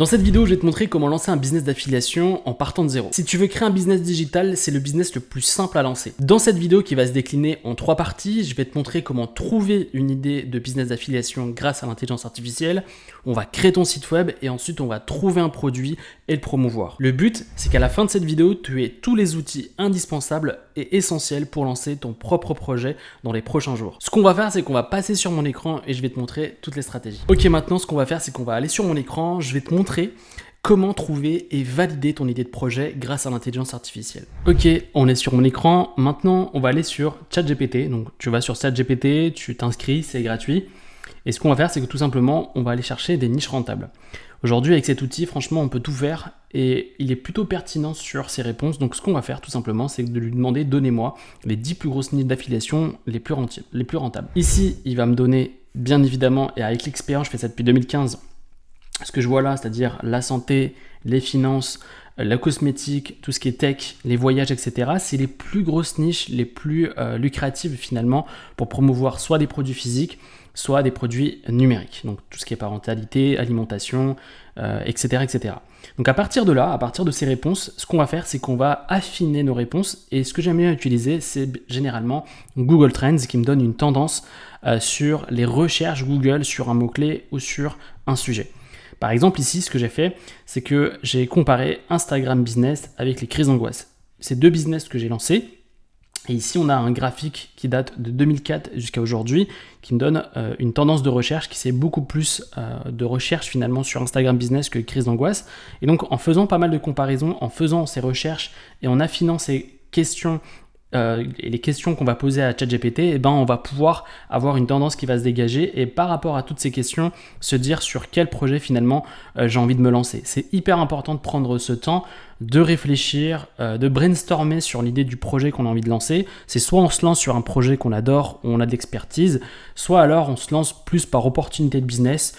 Dans cette vidéo, je vais te montrer comment lancer un business d'affiliation en partant de zéro. Si tu veux créer un business digital, c'est le business le plus simple à lancer. Dans cette vidéo qui va se décliner en 3 parties, je vais te montrer comment trouver une idée de business d'affiliation grâce à l'intelligence artificielle. On va créer ton site web et ensuite on va trouver un produit et le promouvoir. Le but, c'est qu'à la fin de cette vidéo, tu aies tous les outils indispensables et essentiels pour lancer ton propre projet dans les prochains jours. Ce qu'on va faire, c'est qu'on va passer sur mon écran et je vais te montrer toutes les stratégies. Ok, maintenant ce qu'on va faire, c'est qu'on va aller sur mon écran, je vais te montrer comment trouver et valider ton idée de projet grâce à l'intelligence artificielle. Ok, on est sur mon écran. Maintenant, on va aller sur ChatGPT. Donc, tu vas sur ChatGPT, tu t'inscris, c'est gratuit. Et ce qu'on va faire, c'est que tout simplement, on va aller chercher des niches rentables. Aujourd'hui, avec cet outil, franchement, on peut tout faire et il est plutôt pertinent sur ses réponses. Donc, ce qu'on va faire, tout simplement, c'est de lui demander, donnez-moi les 10 plus grosses niches d'affiliation les plus rentables. Ici, il va me donner, bien évidemment, et avec l'expérience, je fais ça depuis 2015, ce que je vois là, c'est-à-dire la santé, les finances, la cosmétique, tout ce qui est tech, les voyages, etc. C'est les plus grosses niches, les plus lucratives finalement pour promouvoir soit des produits physiques, soit des produits numériques. Donc tout ce qui est parentalité, alimentation, etc., etc. Donc à partir de là, à partir de ces réponses, ce qu'on va faire, c'est qu'on va affiner nos réponses. Et ce que j'aime bien utiliser, c'est généralement Google Trends qui me donne une tendance sur les recherches Google sur un mot-clé ou sur un sujet. Par exemple, ici, ce que j'ai fait, c'est que j'ai comparé Instagram Business avec les crises d'angoisse. C'est 2 business que j'ai lancés. Et ici, on a un graphique qui date de 2004 jusqu'à aujourd'hui, qui me donne une tendance de recherche qui c'est beaucoup plus de recherche finalement sur Instagram Business que les crises d'angoisse. Et donc, en faisant pas mal de comparaisons, en faisant ces recherches et en affinant ces questions, et les questions qu'on va poser à ChatGPT, eh ben, on va pouvoir avoir une tendance qui va se dégager et par rapport à toutes ces questions, se dire sur quel projet finalement j'ai envie de me lancer. C'est hyper important de prendre ce temps, de réfléchir, de brainstormer sur l'idée du projet qu'on a envie de lancer. C'est soit on se lance sur un projet qu'on adore, où on a de l'expertise, soit alors on se lance plus par opportunité de business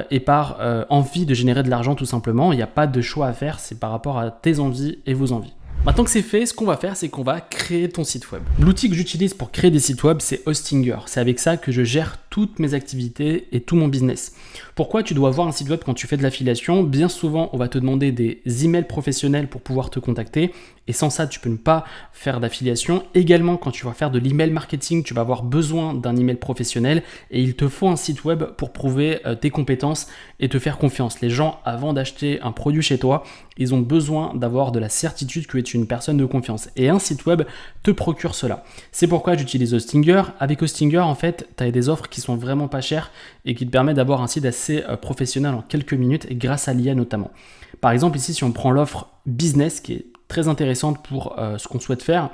et par envie de générer de l'argent tout simplement. Il n'y a pas de choix à faire, c'est par rapport à tes envies et vos envies. Maintenant que c'est fait, ce qu'on va faire, c'est qu'on va créer ton site web. L'outil que j'utilise pour créer des sites web, c'est Hostinger. C'est avec ça que je gère toutes mes activités et tout mon business. Pourquoi tu dois avoir un site web quand tu fais de l'affiliation? Bien souvent, on va te demander des emails professionnels pour pouvoir te contacter. Et sans ça, tu peux ne pas faire d'affiliation. Également, quand tu vas faire de l'email marketing, tu vas avoir besoin d'un email professionnel et il te faut un site web pour prouver tes compétences et te faire confiance. Les gens, avant d'acheter un produit chez toi, ils ont besoin d'avoir de la certitude que tu es une personne de confiance. Et un site web te procure cela. C'est pourquoi j'utilise Hostinger. Avec Hostinger, en fait, tu as des offres qui sont vraiment pas chères et qui te permettent d'avoir un site assez professionnel en quelques minutes et grâce à l'IA notamment. Par exemple, ici, si on prend l'offre business qui est très intéressante pour ce qu'on souhaite faire,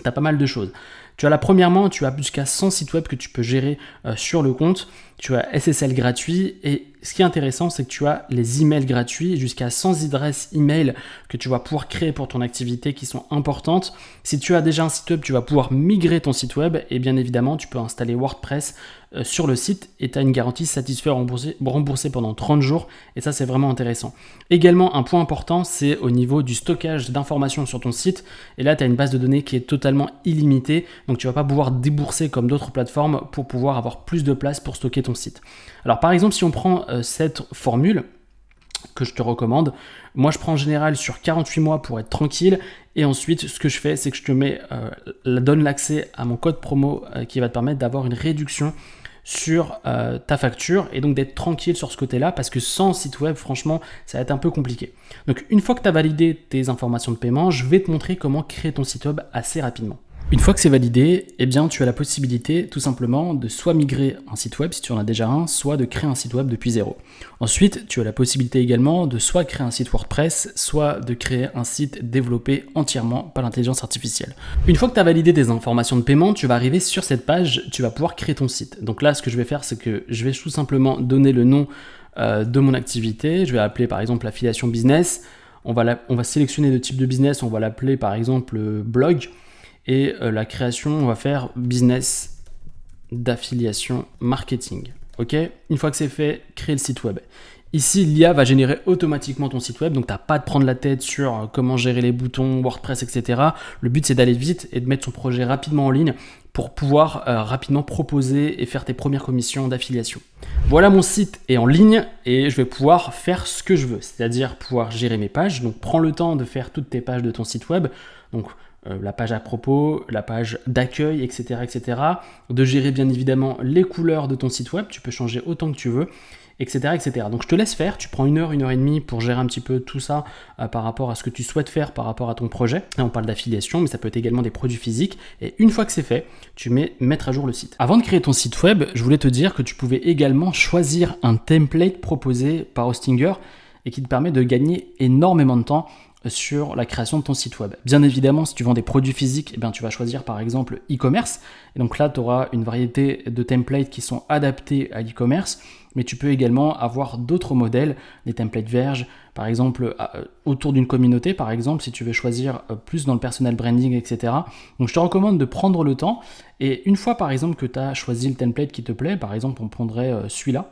tu as pas mal de choses. Tu as premièrement, tu as jusqu'à 100 sites web que tu peux gérer sur le compte. Tu as SSL gratuit et ce qui est intéressant, c'est que tu as les emails gratuits, jusqu'à 100 adresses email que tu vas pouvoir créer pour ton activité qui sont importantes. Si tu as déjà un site web, tu vas pouvoir migrer ton site web et bien évidemment, tu peux installer WordPress sur le site et tu as une garantie satisfait remboursée pendant 30 jours et ça, c'est vraiment intéressant. Également, un point important, c'est au niveau du stockage d'informations sur ton site et là, tu as une base de données qui est totalement illimitée, donc tu ne vas pas pouvoir débourser comme d'autres plateformes pour pouvoir avoir plus de place pour stocker ton site. Alors par exemple, si on prend cette formule que je te recommande, moi je prends en général sur 48 mois pour être tranquille et ensuite ce que je fais, c'est que je te donne l'accès à mon code promo qui va te permettre d'avoir une réduction sur ta facture et donc d'être tranquille sur ce côté-là parce que sans site web, franchement, ça va être un peu compliqué. Donc une fois que tu as validé tes informations de paiement, je vais te montrer comment créer ton site web assez rapidement. Une fois que c'est validé, eh bien, tu as la possibilité tout simplement de soit migrer un site web si tu en as déjà un, soit de créer un site web depuis zéro. Ensuite, tu as la possibilité également de soit créer un site WordPress, soit de créer un site développé entièrement par l'intelligence artificielle. Une fois que tu as validé tes informations de paiement, tu vas arriver sur cette page, tu vas pouvoir créer ton site. Donc là, ce que je vais faire, c'est que je vais tout simplement donner le nom de mon activité. Je vais appeler par exemple affiliation business. On va sélectionner le type de business, on va l'appeler par exemple blog. Et la création, on va faire business d'affiliation marketing. Ok ? Une fois que c'est fait, créer le site web. Ici, l'IA va générer automatiquement ton site web, donc tu n'as pas à te prendre la tête sur comment gérer les boutons, WordPress, etc. Le but, c'est d'aller vite et de mettre son projet rapidement en ligne pour pouvoir rapidement proposer et faire tes premières commissions d'affiliation. Voilà, mon site est en ligne et je vais pouvoir faire ce que je veux, c'est-à-dire pouvoir gérer mes pages. Donc, prends le temps de faire toutes tes pages de ton site web. Donc, la page à propos, la page d'accueil, etc., etc. De gérer bien évidemment les couleurs de ton site web, tu peux changer autant que tu veux, etc., etc. Donc je te laisse faire, tu prends 1 heure et demie pour gérer un petit peu tout ça par rapport à ce que tu souhaites faire par rapport à ton projet. Là, on parle d'affiliation, mais ça peut être également des produits physiques. Et une fois que c'est fait, tu mets mettre à jour le site. Avant de créer ton site web, je voulais te dire que tu pouvais également choisir un template proposé par Hostinger et qui te permet de gagner énormément de temps sur la création de ton site web. Bien évidemment, si tu vends des produits physiques, eh bien, tu vas choisir par exemple e-commerce. Et donc là, tu auras une variété de templates qui sont adaptés à l'e-commerce, mais tu peux également avoir d'autres modèles, des templates vierges, par exemple autour d'une communauté, par exemple, si tu veux choisir plus dans le personal branding, etc. Donc je te recommande de prendre le temps, et une fois par exemple que tu as choisi le template qui te plaît, par exemple on prendrait celui-là,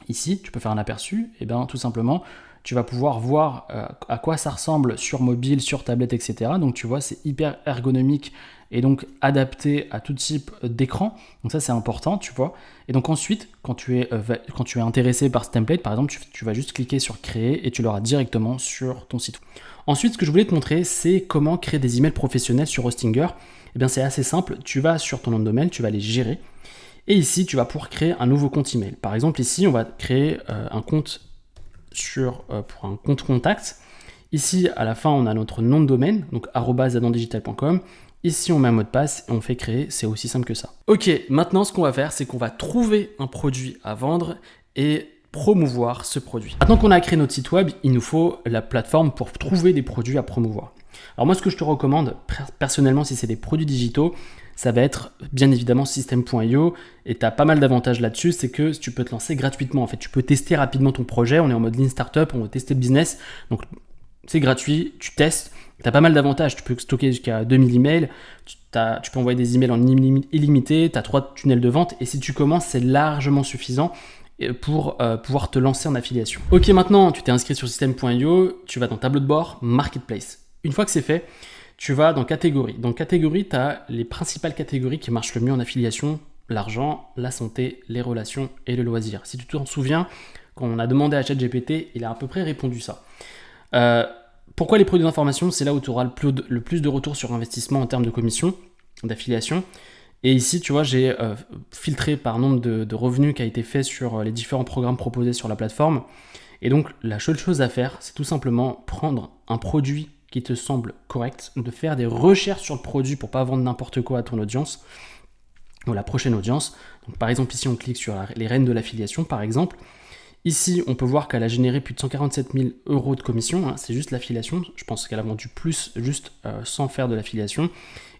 ici, tu peux faire un aperçu, et bien tout simplement, tu vas pouvoir voir à quoi ça ressemble sur mobile, sur tablette, etc. Donc tu vois, c'est hyper ergonomique et donc adapté à tout type d'écran. Donc ça, c'est important, tu vois. Et donc ensuite, quand tu es intéressé par ce template, par exemple, tu vas juste cliquer sur créer et tu l'auras directement sur ton site. Ensuite, ce que je voulais te montrer, c'est comment créer des emails professionnels sur Hostinger. Eh bien, c'est assez simple. Tu vas sur ton nom de domaine, tu vas les gérer. Et ici, tu vas pouvoir créer un nouveau compte email. Par exemple, ici, on va créer un compte pour un compte contact. Ici, à la fin, on a notre nom de domaine, donc @zadandigital.com. Ici, on met un mot de passe et on fait créer. C'est aussi simple que ça. Ok, maintenant, ce qu'on va faire, c'est qu'on va trouver un produit à vendre et promouvoir ce produit. Maintenant qu'on a créé notre site web, il nous faut la plateforme pour trouver des produits à promouvoir. Alors moi, ce que je te recommande, personnellement, si c'est des produits digitaux, ça va être bien évidemment System.io et tu as pas mal d'avantages là-dessus, c'est que tu peux te lancer gratuitement. En fait, tu peux tester rapidement ton projet, on est en mode Lean Startup, on va tester le business, donc c'est gratuit, tu testes, tu as pas mal d'avantages, tu peux stocker jusqu'à 2000 emails, tu peux envoyer des emails en illimité, tu as 3 tunnels de vente et si tu commences, c'est largement suffisant pour pouvoir te lancer en affiliation. Ok, maintenant tu t'es inscrit sur System.io, tu vas dans tableau de bord, Marketplace. Une fois que c'est fait, tu vas dans catégorie. Dans catégorie, tu as les principales catégories qui marchent le mieux en affiliation, l'argent, la santé, les relations et le loisir. Si tu t'en souviens, quand on a demandé à ChatGPT, il a à peu près répondu ça. Pourquoi les produits d'information? C'est là où tu auras le plus de retour sur investissement en termes de commission, d'affiliation. Et ici, tu vois, j'ai filtré par nombre de revenus qui a été fait sur les différents programmes proposés sur la plateforme. Et donc, la seule chose à faire, c'est tout simplement prendre un produit qui te semble correct, de faire des recherches sur le produit pour pas vendre n'importe quoi à ton audience ou la prochaine audience. Donc, par exemple, ici, on clique sur les reines de l'affiliation, par exemple. Ici, on peut voir qu'elle a généré plus de 147 000 € de commission. C'est juste l'affiliation. Je pense qu'elle a vendu plus juste sans faire de l'affiliation.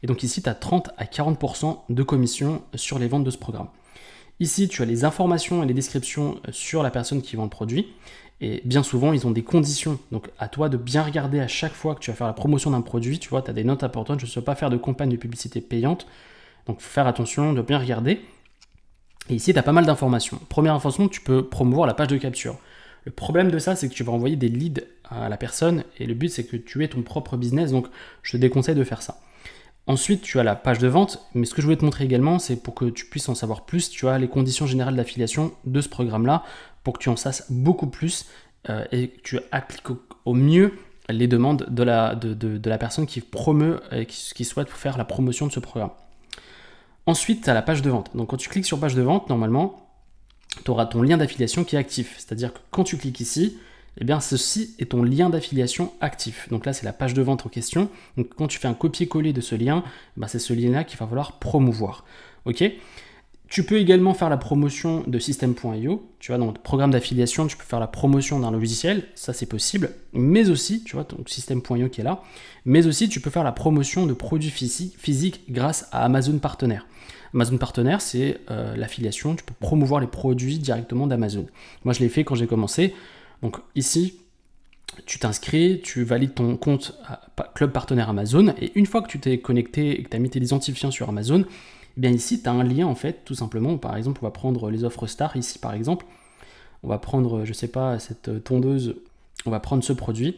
Et donc ici, tu as 30 à 40% de commission sur les ventes de ce programme. Ici, tu as les informations et les descriptions sur la personne qui vend le produit. Et bien souvent, ils ont des conditions. Donc, à toi de bien regarder à chaque fois que tu vas faire la promotion d'un produit. Tu vois, tu as des notes importantes. Je ne sais pas faire de campagne de publicité payante. Donc, il faut faire attention de bien regarder. Et ici, tu as pas mal d'informations. Première information, tu peux promouvoir la page de capture. Le problème de ça, c'est que tu vas envoyer des leads à la personne. Et le but, c'est que tu aies ton propre business. Donc, je te déconseille de faire ça. Ensuite, tu as la page de vente, mais ce que je voulais te montrer également, c'est pour que tu puisses en savoir plus, tu as les conditions générales d'affiliation de ce programme-là, pour que tu en sasses beaucoup plus et que tu appliques au mieux les demandes de la personne qui promeut et qui souhaite faire la promotion de ce programme. Ensuite, tu as la page de vente. Donc, quand tu cliques sur page de vente, normalement, tu auras ton lien d'affiliation qui est actif. C'est-à-dire que quand tu cliques ici, eh bien, ceci est ton lien d'affiliation actif. Donc là, c'est la page de vente en question. Donc, quand tu fais un copier-coller de ce lien, c'est ce lien-là qu'il va falloir promouvoir. Ok ? Tu peux également faire la promotion de System.io. Tu vois, dans le programme d'affiliation, tu peux faire la promotion d'un logiciel. Ça, c'est possible. Mais aussi, tu vois, donc System.io qui est là. Mais aussi, tu peux faire la promotion de produits physiques grâce à Amazon Partenaire. Amazon Partenaire, c'est l'affiliation. Tu peux promouvoir les produits directement d'Amazon. Moi, je l'ai fait quand j'ai commencé. Donc ici, tu t'inscris, tu valides ton compte Club Partenaire Amazon et une fois que tu t'es connecté et que tu as mis tes identifiants sur Amazon, eh bien ici, tu as un lien en fait, tout simplement. Par exemple, on va prendre les offres stars ici par exemple. on va prendre, je sais pas, cette tondeuse, on va prendre ce produit.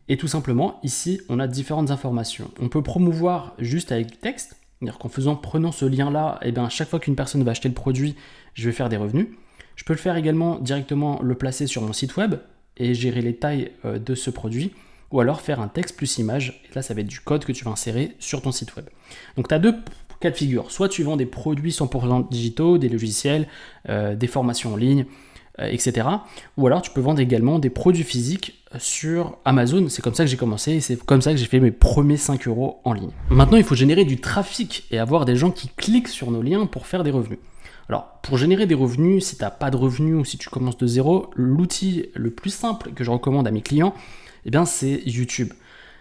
Et tout simplement, ici, on a différentes informations. On peut promouvoir juste avec du texte, c'est-à-dire prenant ce lien-là, et bien, chaque fois qu'une personne va acheter le produit, je vais faire des revenus. Je peux le faire également directement, le placer sur mon site web et gérer les tailles de ce produit, ou alors faire un texte plus image, et là, ça va être du code que tu vas insérer sur ton site web. Donc, tu as deux cas de figure. Soit tu vends des produits 100% digitaux, des logiciels, des formations en ligne, etc. Ou alors tu peux vendre également des produits physiques sur Amazon. C'est comme ça que j'ai commencé et c'est comme ça que j'ai fait mes premiers 5 € en ligne. Maintenant, il faut générer du trafic et avoir des gens qui cliquent sur nos liens pour faire des revenus. Alors, pour générer des revenus, si tu n'as pas de revenus ou si tu commences de zéro, l'outil le plus simple que je recommande à mes clients, eh bien, c'est YouTube.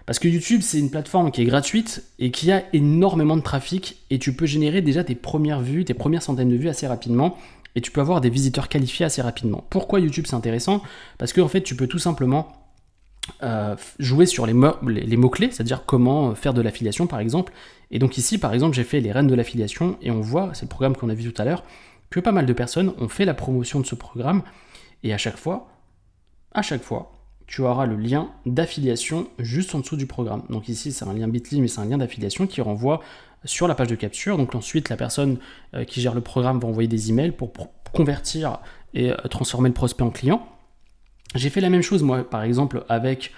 Parce que YouTube, c'est une plateforme qui est gratuite et qui a énormément de trafic et tu peux générer déjà tes premières vues, tes premières centaines de vues assez rapidement et tu peux avoir des visiteurs qualifiés assez rapidement. Pourquoi YouTube c'est intéressant? Parce que en fait, tu peux tout simplement jouer sur les mots-clés, c'est-à-dire comment faire de l'affiliation par exemple. Et donc ici, par exemple, j'ai fait les reines de l'affiliation et on voit, c'est le programme qu'on a vu tout à l'heure, que pas mal de personnes ont fait la promotion de ce programme et à chaque fois, tu auras le lien d'affiliation juste en dessous du programme. Donc ici, c'est un lien Bitly, mais c'est un lien d'affiliation qui renvoie sur la page de capture. Donc ensuite, la personne qui gère le programme va envoyer des emails pour convertir et transformer le prospect en client. J'ai fait la même chose, moi, par exemple, avec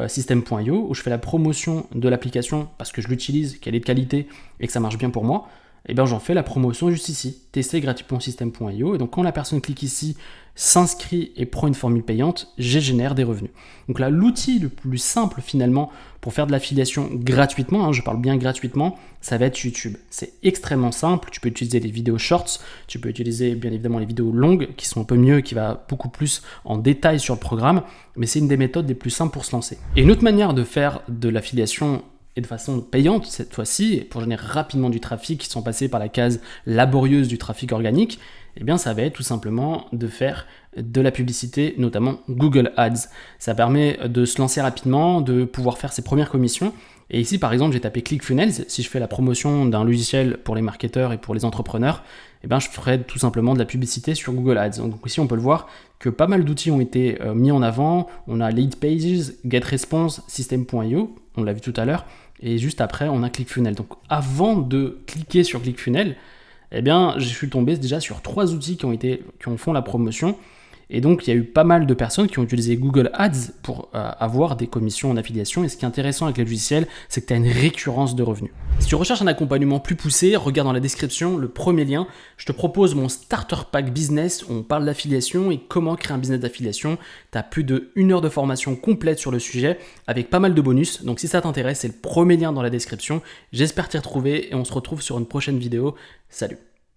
System.io, où je fais la promotion de l'application parce que je l'utilise, qu'elle est de qualité et que ça marche bien pour moi. Et bien j'en fais la promotion juste ici, tester gratuitement System.io. Et donc quand la personne clique ici, s'inscrit et prend une formule payante, je génère des revenus. Donc là, l'outil le plus simple finalement pour faire de l'affiliation gratuitement, je parle bien gratuitement, ça va être YouTube. C'est extrêmement simple, tu peux utiliser les vidéos shorts, tu peux utiliser bien évidemment les vidéos longues qui sont un peu mieux, qui va beaucoup plus en détail sur le programme, mais c'est une des méthodes les plus simples pour se lancer. Et une autre manière de faire de l'affiliation et de façon payante cette fois-ci, pour générer rapidement du trafic sans passer par la case laborieuse du trafic organique, eh bien ça va être tout simplement de faire de la publicité, notamment Google Ads. Ça permet de se lancer rapidement, de pouvoir faire ses premières commissions. Et ici, par exemple, j'ai tapé ClickFunnels. Si je fais la promotion d'un logiciel pour les marketeurs et pour les entrepreneurs, eh bien, je ferai tout simplement de la publicité sur Google Ads. Donc ici, on peut le voir que pas mal d'outils ont été mis en avant. On a Leadpages, GetResponse, System.io, on l'a vu tout à l'heure. Et juste après, on a ClickFunnels. Donc avant de cliquer sur ClickFunnels, eh bien, je suis tombé déjà sur 3 outils qui ont fait la promotion. Et donc, il y a eu pas mal de personnes qui ont utilisé Google Ads pour avoir des commissions en affiliation. Et ce qui est intéressant avec les logiciels, c'est que tu as une récurrence de revenus. Si tu recherches un accompagnement plus poussé, regarde dans la description le premier lien. Je te propose mon Starter Pack Business où on parle d'affiliation et comment créer un business d'affiliation. Tu as plus de 1 heure de formation complète sur le sujet avec pas mal de bonus. Donc, si ça t'intéresse, c'est le premier lien dans la description. J'espère t'y retrouver et on se retrouve sur une prochaine vidéo. Salut!